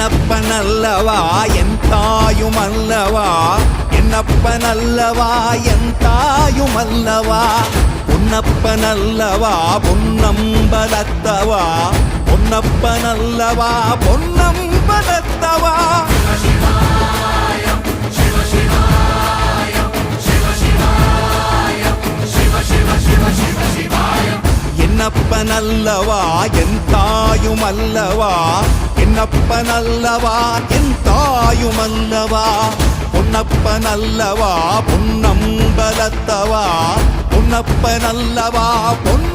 என்னப்பனல்லவா என் தாயுமல்லவா, என்னப்பனல்லவா என் தாயுமல்லவா, பொன்னப்பனல்லவா பொன்னம்பலத்தவா, பொன்னப்பனல்லவா பொன்னம்பலத்தவா. என்னப்பனல்லவா என் தாயுமல்லவா, என்னப்பனல்லவா என் தாயுமல்லவா, பொன்னப்பனல்லவா பொன்னம்பலத்தவா, பொன்னப்பனல்லவா பொன்